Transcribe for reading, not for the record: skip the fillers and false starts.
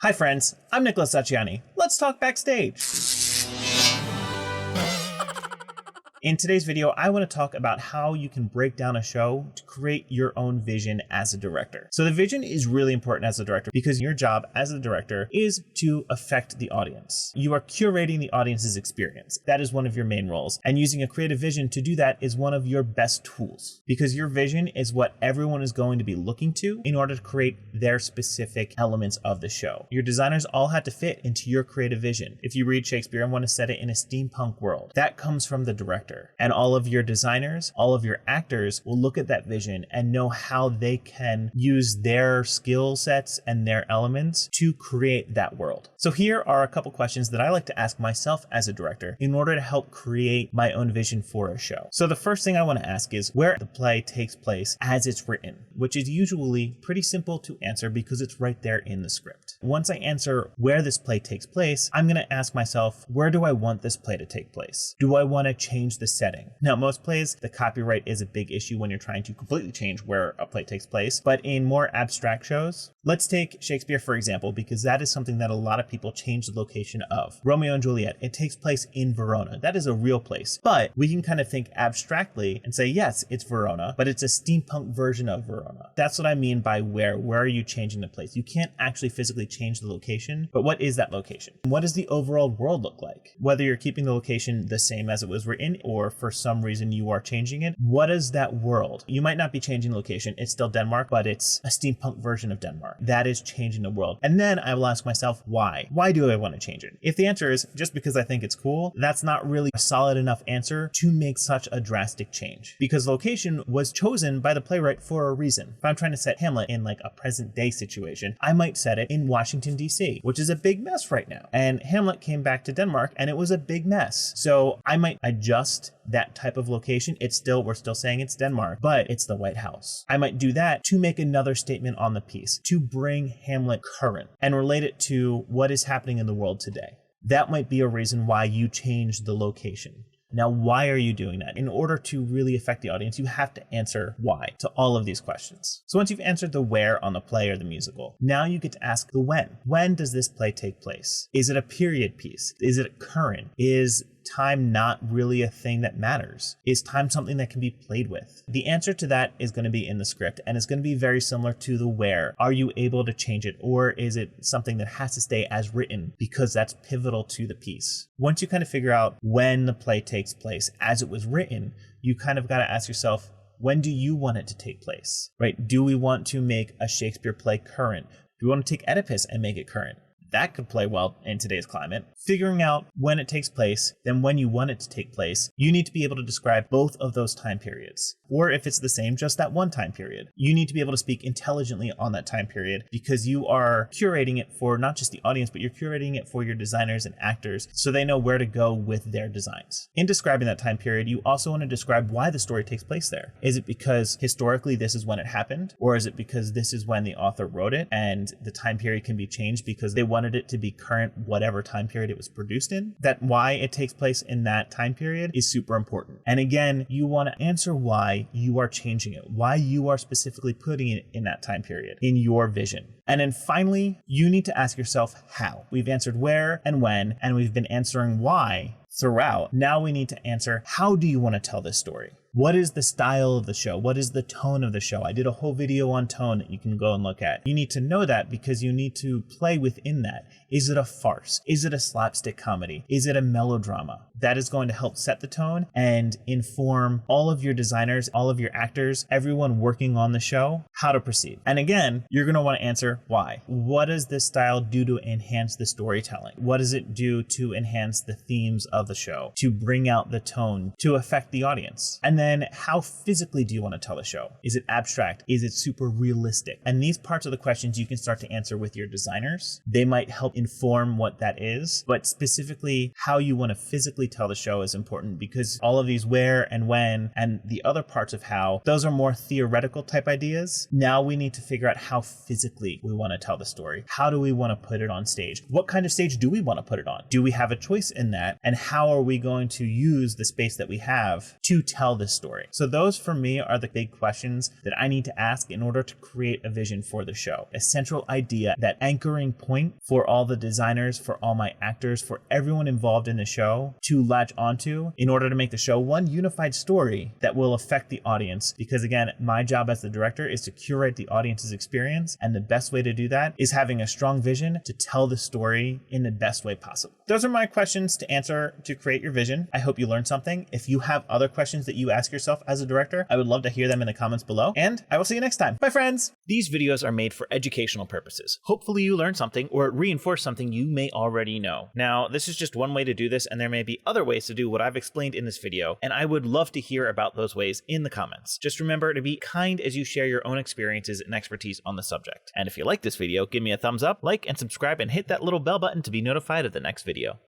Hi friends, I'm Nicholas Acciani. Let's talk backstage. In today's video, I want to talk about how you can break down a show to create your own vision as a director. So the vision is really important as a director because your job as a director is to affect the audience. You are curating the audience's experience. That is one of your main roles. And using a creative vision to do that is one of your best tools because your vision is what everyone is going to be looking to in order to create their specific elements of the show. Your designers all had to fit into your creative vision. If you read Shakespeare and want to set it in a steampunk world, that comes from the director. And all of your designers, all of your actors will look at that vision and know how they can use their skill sets and their elements to create that world. So here are a couple questions that I like to ask myself as a director in order to help create my own vision for a show. So the first thing I want to ask is where the play takes place as it's written, which is usually pretty simple to answer because it's right there in the script. Once I answer where this play takes place, I'm going to ask myself, where do I want this play to take place? Do I want to change the setting? Now, most plays, the copyright is a big issue when you're trying to completely change where a play takes place, but in more abstract shows, let's take Shakespeare, for example, because that is something that a lot of people change the location of. Romeo and Juliet, it takes place in Verona. That is a real place, but we can kind of think abstractly and say, yes, it's Verona, but it's a steampunk version of Verona. That's what I mean by where are you changing the place? You can't actually physically change the location, but what is that location? What does the overall world look like? Whether you're keeping the location the same as it was written, or for some reason you are changing it, what is that world? You might not be changing location. It's still Denmark, but it's a steampunk version of Denmark. That is changing the world. And then I will ask myself, why? Why do I want to change it? If the answer is just because I think it's cool, that's not really a solid enough answer to make such a drastic change, because location was chosen by the playwright for a reason. If I'm trying to set Hamlet in like a present day situation, I might set it in Washington, D.C., which is a big mess right now. And Hamlet came back to Denmark and it was a big mess. So I might adjust that type of location. We're still saying it's Denmark, but it's the White House. I might do that to make another statement on the piece, to bring Hamlet current and relate it to what is happening in the world today. That might be a reason why you change the location. Now, why are you doing that? In order to really affect the audience, you have to answer why to all of these questions. So once you've answered the where on the play or the musical, now you get to ask the when. When does this play take place? Is it a period piece? Is it current? Is time not really a thing that matters? Is time something that can be played with? The answer to that is going to be in the script, and it's going to be very similar to the where. Are you able to change it, or is it something that has to stay as written because that's pivotal to the piece? Once you kind of figure out when the play takes place as it was written, you kind of got to ask yourself, when do you want it to take place, right? Do we want to make a Shakespeare play current? Do we want to take Oedipus and make it current? That could play well in today's climate. Figuring out when it takes place, then when you want it to take place, you need to be able to describe both of those time periods. Or if it's the same, just that one time period. You need to be able to speak intelligently on that time period because you are curating it for not just the audience, but you're curating it for your designers and actors so they know where to go with their designs. In describing that time period, you also want to describe why the story takes place there. Is it because historically this is when it happened? Or is it because this is when the author wrote it and the time period can be changed because they wanted it to be current whatever time period it was produced in? That why it takes place in that time period is super important. And again, you want to answer why you are changing it, why you are specifically putting it in that time period in your vision. And then finally, you need to ask yourself how. We've answered where and when, and we've been answering why throughout. Now we need to answer, how do you want to tell this story? What is the style of the show? What is the tone of the show? I did a whole video on tone that you can go and look at. You need to know that because you need to play within that. Is it a farce? Is it a slapstick comedy? Is it a melodrama? That is going to help set the tone and inform all of your designers, all of your actors, everyone working on the show, how to proceed. And again, you're going to want to answer why. What does this style do to enhance the storytelling? What does it do to enhance the themes of the show, to bring out the tone, to affect the audience? And then how physically do you want to tell the show? Is it abstract? Is it super realistic? And these parts of the questions you can start to answer with your designers. They might help inform what that is, but specifically how you want to physically tell the show is important because all of these where and when and the other parts of how, those are more theoretical type ideas. Now we need to figure out how physically we want to tell the story? How do we want to put it on stage? What kind of stage do we want to put it on? Do we have a choice in that? And how are we going to use the space that we have to tell this story? So those for me are the big questions that I need to ask in order to create a vision for the show. A central idea, that anchoring point for all the designers, for all my actors, for everyone involved in the show to latch onto in order to make the show one unified story that will affect the audience. Because again, my job as the director is to curate the audience's experience. And the best way to do that is having a strong vision to tell the story in the best way possible. Those are my questions to answer to create your vision. I hope you learned something. If you have other questions that you ask yourself as a director, I would love to hear them in the comments below. And I will see you next time. Bye, friends. These videos are made for educational purposes. Hopefully you learned something or it reinforced something you may already know. Now, this is just one way to do this, and there may be other ways to do what I've explained in this video, and I would love to hear about those ways in the comments. Just remember to be kind as you share your own experiences and expertise on the subject. And if you like this video, give me a thumbs up, like, and subscribe, and hit that little bell button to be notified of the next video.